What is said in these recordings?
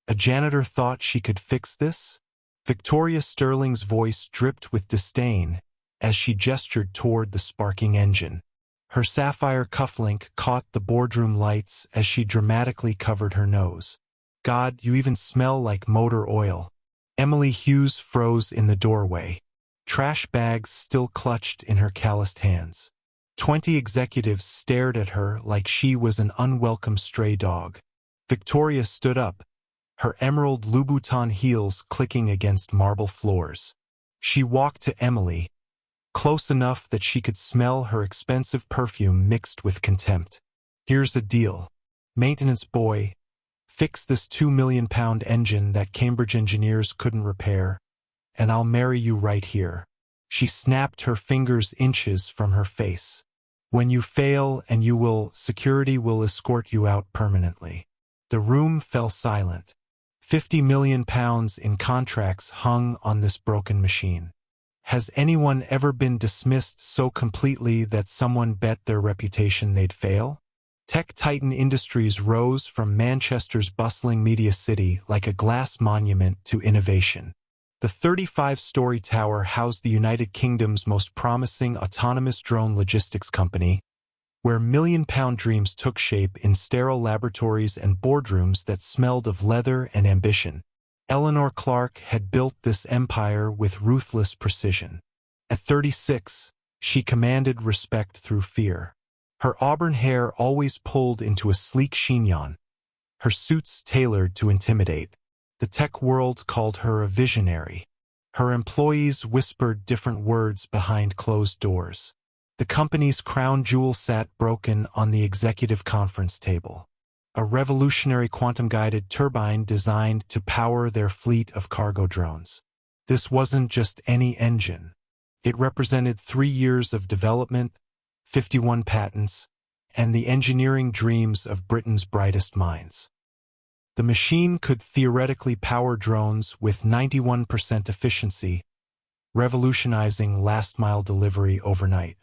A janitor thought she could fix this? Victoria Sterling's voice dripped with disdain as she gestured toward the sparking engine. Her sapphire cufflink caught the boardroom lights as she dramatically covered her nose. God, you even smell like motor oil. Emily Hughes froze in the doorway, trash bags still clutched in her calloused hands. 20 executives stared at her like she was an unwelcome stray dog. Victoria stood up, her emerald Louboutin heels clicking against marble floors. She walked to Emily, close enough that she could smell her expensive perfume mixed with contempt. Here's a deal. Maintenance boy, fix this £2 million engine that Cambridge engineers couldn't repair, and I'll marry you right here. She snapped her fingers inches from her face. When you fail and you will, security will escort you out permanently. The room fell silent. £50 million in contracts hung on this broken machine. Has anyone ever been dismissed so completely that someone bet their reputation they'd fail? Tech Titan Industries rose from Manchester's bustling media city like a glass monument to innovation. The 35-story tower housed the United Kingdom's most promising autonomous drone logistics company, where million-pound dreams took shape in sterile laboratories and boardrooms that smelled of leather and ambition. Eleanor Clark had built this empire with ruthless precision. At 36, she commanded respect through fear. Her auburn hair always pulled into a sleek chignon, her suits tailored to intimidate. The tech world called her a visionary. Her employees whispered different words behind closed doors. The company's crown jewel sat broken on the executive conference table. A revolutionary quantum-guided turbine designed to power their fleet of cargo drones. This wasn't just any engine. It represented 3 years of development, 51 patents, and the engineering dreams of Britain's brightest minds. The machine could theoretically power drones with 91% efficiency, revolutionizing last-mile delivery overnight.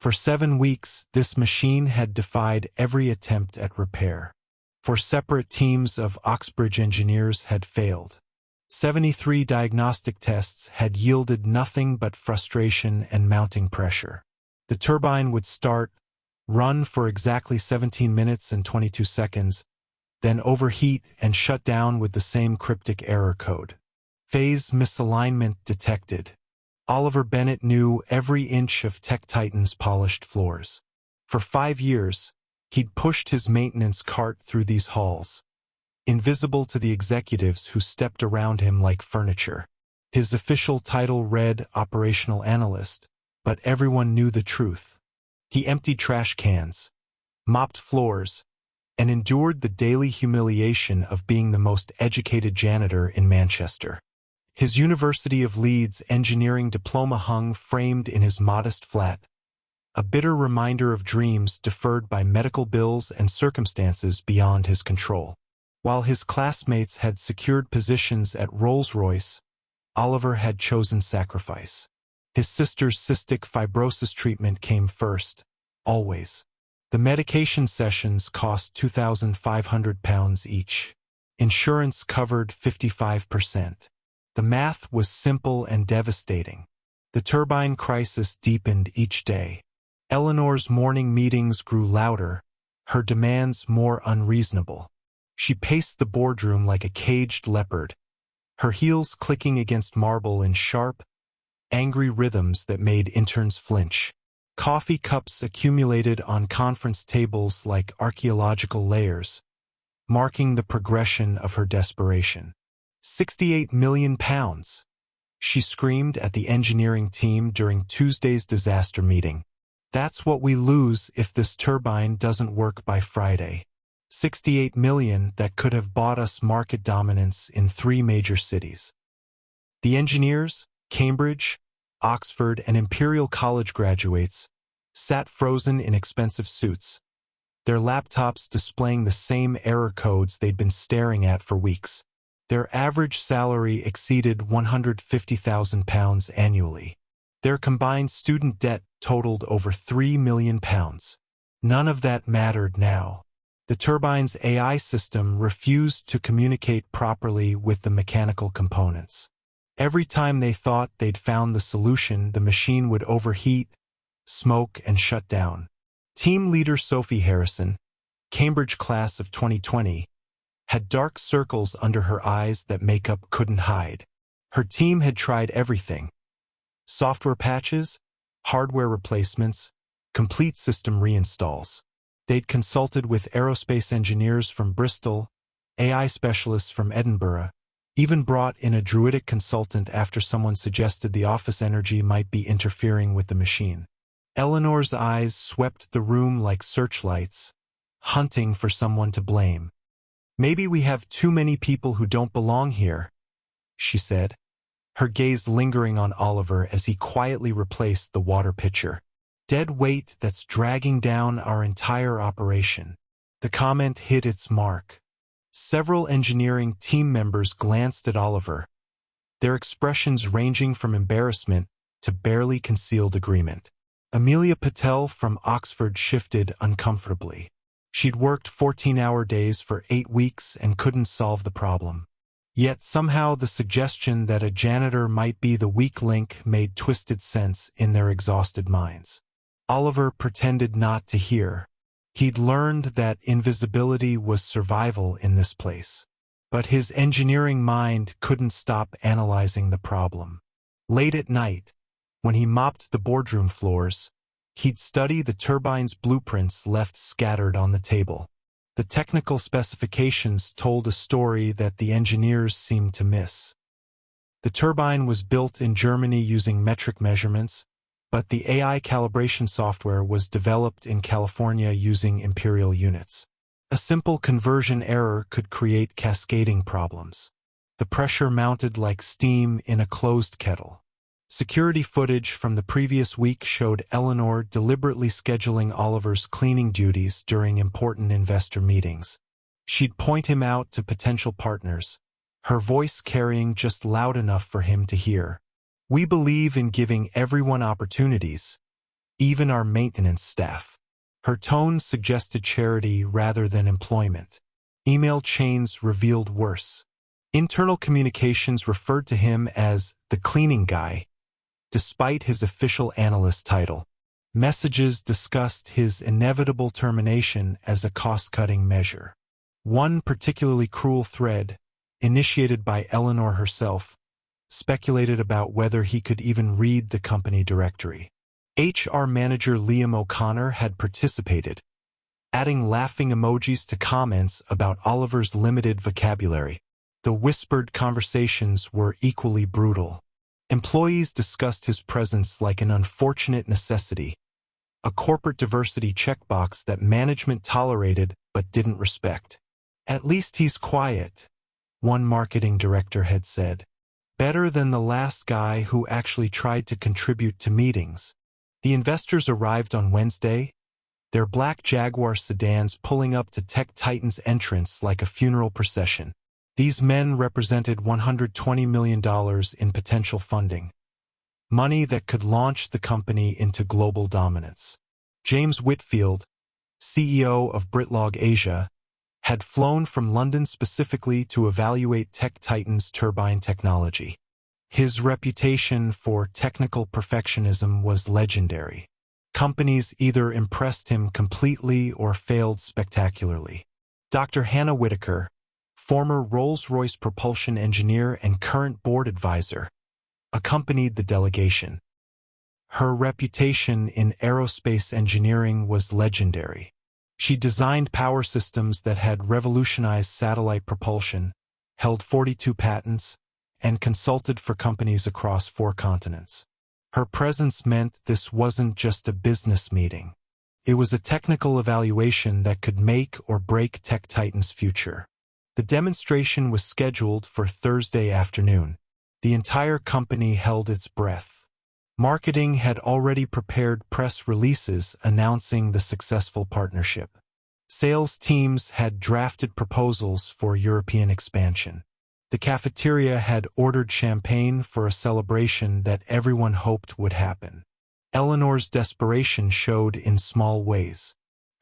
For 7 weeks, this machine had defied every attempt at repair. 4 separate teams of Oxbridge engineers had failed. 73 diagnostic tests had yielded nothing but frustration and mounting pressure. The turbine would start, run for exactly 17 minutes and 22 seconds, then overheat and shut down with the same cryptic error code. Phase misalignment detected. Oliver Bennett knew every inch of Tech Titan's polished floors. For 5 years, he'd pushed his maintenance cart through these halls, invisible to the executives who stepped around him like furniture. His official title read Operational Analyst, but everyone knew the truth. He emptied trash cans, mopped floors, and endured the daily humiliation of being the most educated janitor in Manchester. His University of Leeds engineering diploma hung framed in his modest flat, a bitter reminder of dreams deferred by medical bills and circumstances beyond his control. While his classmates had secured positions at Rolls-Royce, Oliver had chosen sacrifice. His sister's cystic fibrosis treatment came first, always. The medication sessions cost £2,500 each. Insurance covered 55%. The math was simple and devastating. The turbine crisis deepened each day. Eleanor's morning meetings grew louder, her demands more unreasonable. She paced the boardroom like a caged leopard, her heels clicking against marble in sharp, angry rhythms that made interns flinch. Coffee cups accumulated on conference tables like archaeological layers, marking the progression of her desperation. £68 million, she screamed at the engineering team during Tuesday's disaster meeting. That's what we lose if this turbine doesn't work by Friday. 68 million that could have bought us market dominance in 3 major cities. The engineers, Cambridge, Oxford, and Imperial College graduates, sat frozen in expensive suits, their laptops displaying the same error codes they'd been staring at for weeks. Their average salary exceeded £150,000 annually. Their combined student debt totaled over £3 million. None of that mattered now. The turbine's AI system refused to communicate properly with the mechanical components. Every time they thought they'd found the solution, the machine would overheat, smoke, and shut down. Team leader Sophie Harrison, Cambridge class of 2020, had dark circles under her eyes that makeup couldn't hide. Her team had tried everything: software patches, hardware replacements, complete system reinstalls. They'd consulted with aerospace engineers from Bristol, AI specialists from Edinburgh, even brought in a druidic consultant after someone suggested the office energy might be interfering with the machine. Eleanor's eyes swept the room like searchlights, hunting for someone to blame. "Maybe we have too many people who don't belong here," she said, her gaze lingering on Oliver as he quietly replaced the water pitcher. "Dead weight that's dragging down our entire operation." The comment hit its mark. Several engineering team members glanced at Oliver, their expressions ranging from embarrassment to barely concealed agreement. Amelia Patel from Oxford shifted uncomfortably. She'd worked 14-hour days for 8 weeks and couldn't solve the problem. Yet somehow the suggestion that a janitor might be the weak link made twisted sense in their exhausted minds. Oliver pretended not to hear. He'd learned that invisibility was survival in this place. But his engineering mind couldn't stop analyzing the problem. Late at night, when he mopped the boardroom floors, he'd study the turbine's blueprints left scattered on the table. The technical specifications told a story that the engineers seemed to miss. The turbine was built in Germany using metric measurements, but the AI calibration software was developed in California using imperial units. A simple conversion error could create cascading problems. The pressure mounted like steam in a closed kettle. Security footage from the previous week showed Eleanor deliberately scheduling Oliver's cleaning duties during important investor meetings. She'd point him out to potential partners, her voice carrying just loud enough for him to hear. "We believe in giving everyone opportunities, even our maintenance staff." Her tone suggested charity rather than employment. Email chains revealed worse. Internal communications referred to him as the cleaning guy, despite his official analyst title. Messages discussed his inevitable termination as a cost-cutting measure. One particularly cruel thread, initiated by Eleanor herself, speculated about whether he could even read the company directory. HR manager Liam O'Connor had participated, adding laughing emojis to comments about Oliver's limited vocabulary. The whispered conversations were equally brutal. Employees discussed his presence like an unfortunate necessity, a corporate diversity checkbox that management tolerated but didn't respect. "At least he's quiet," one marketing director had said. "Better than the last guy who actually tried to contribute to meetings." The investors arrived on Wednesday, their black Jaguar sedans pulling up to Tech Titan's entrance like a funeral procession. These men represented $120 million in potential funding, money that could launch the company into global dominance. James Whitfield, CEO of Britlog Asia, had flown from London specifically to evaluate Tech Titan's turbine technology. His reputation for technical perfectionism was legendary. Companies either impressed him completely or failed spectacularly. Dr. Hannah Whitaker, former Rolls-Royce propulsion engineer and current board advisor, accompanied the delegation. Her reputation in aerospace engineering was legendary. She designed power systems that had revolutionized satellite propulsion, held 42 patents, and consulted for companies across 4 continents. Her presence meant this wasn't just a business meeting. It was a technical evaluation that could make or break Tech Titan's future. The demonstration was scheduled for Thursday afternoon. The entire company held its breath. Marketing had already prepared press releases announcing the successful partnership. Sales teams had drafted proposals for European expansion. The cafeteria had ordered champagne for a celebration that everyone hoped would happen. Eleanor's desperation showed in small ways.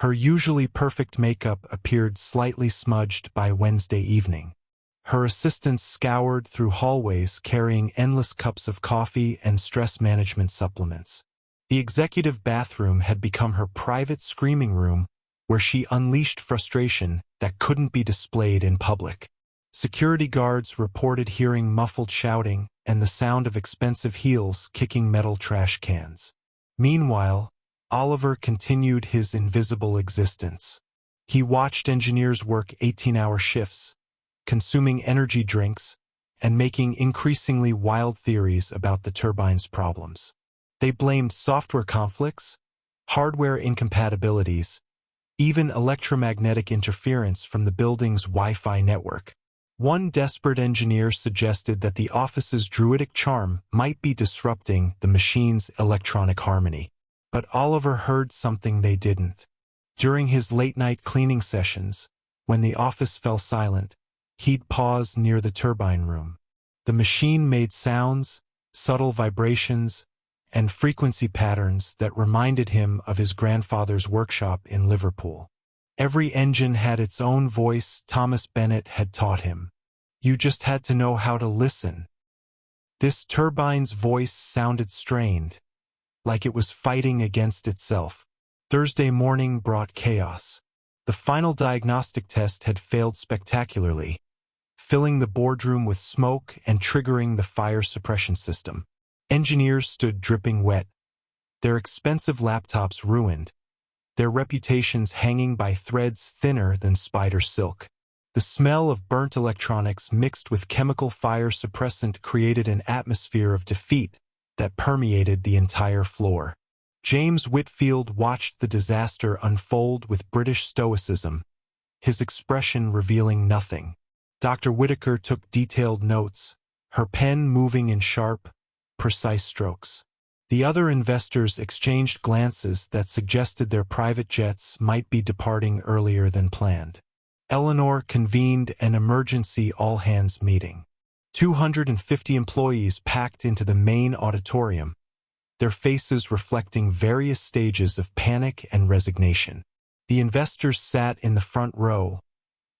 Her usually perfect makeup appeared slightly smudged by Wednesday evening. Her assistants scoured through hallways carrying endless cups of coffee and stress management supplements. The executive bathroom had become her private screaming room where she unleashed frustration that couldn't be displayed in public. Security guards reported hearing muffled shouting and the sound of expensive heels kicking metal trash cans. Meanwhile, Oliver continued his invisible existence. He watched engineers work 18-hour shifts, consuming energy drinks, and making increasingly wild theories about the turbine's problems. They blamed software conflicts, hardware incompatibilities, even electromagnetic interference from the building's Wi-Fi network. One desperate engineer suggested that the office's druidic charm might be disrupting the machine's electronic harmony. But Oliver heard something they didn't. During his late-night cleaning sessions, when the office fell silent, he'd pause near the turbine room. The machine made sounds, subtle vibrations, and frequency patterns that reminded him of his grandfather's workshop in Liverpool. Every engine had its own voice, Thomas Bennett had taught him. You just had to know how to listen. This turbine's voice sounded strained, like it was fighting against itself. Thursday morning brought chaos. The final diagnostic test had failed spectacularly, filling the boardroom with smoke and triggering the fire suppression system. Engineers stood dripping wet, their expensive laptops ruined, their reputations hanging by threads thinner than spider silk. The smell of burnt electronics mixed with chemical fire suppressant created an atmosphere of defeat that permeated the entire floor. James Whitfield watched the disaster unfold with British stoicism, his expression revealing nothing. Dr. Whitaker took detailed notes, her pen moving in sharp, precise strokes. The other investors exchanged glances that suggested their private jets might be departing earlier than planned. Eleanor convened an emergency all-hands meeting. 250 employees packed into the main auditorium, their faces reflecting various stages of panic and resignation. The investors sat in the front row,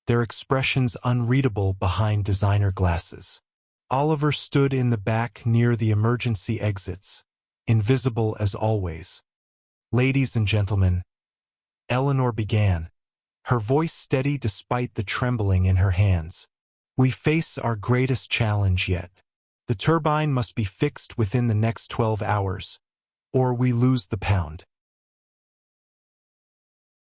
their expressions unreadable behind designer glasses. Oliver stood in the back near the emergency exits, invisible as always. Ladies and gentlemen, Eleanor began, her voice steady despite the trembling in her hands. We face our greatest challenge yet. The turbine must be fixed within the next 12 hours, or we lose the pound.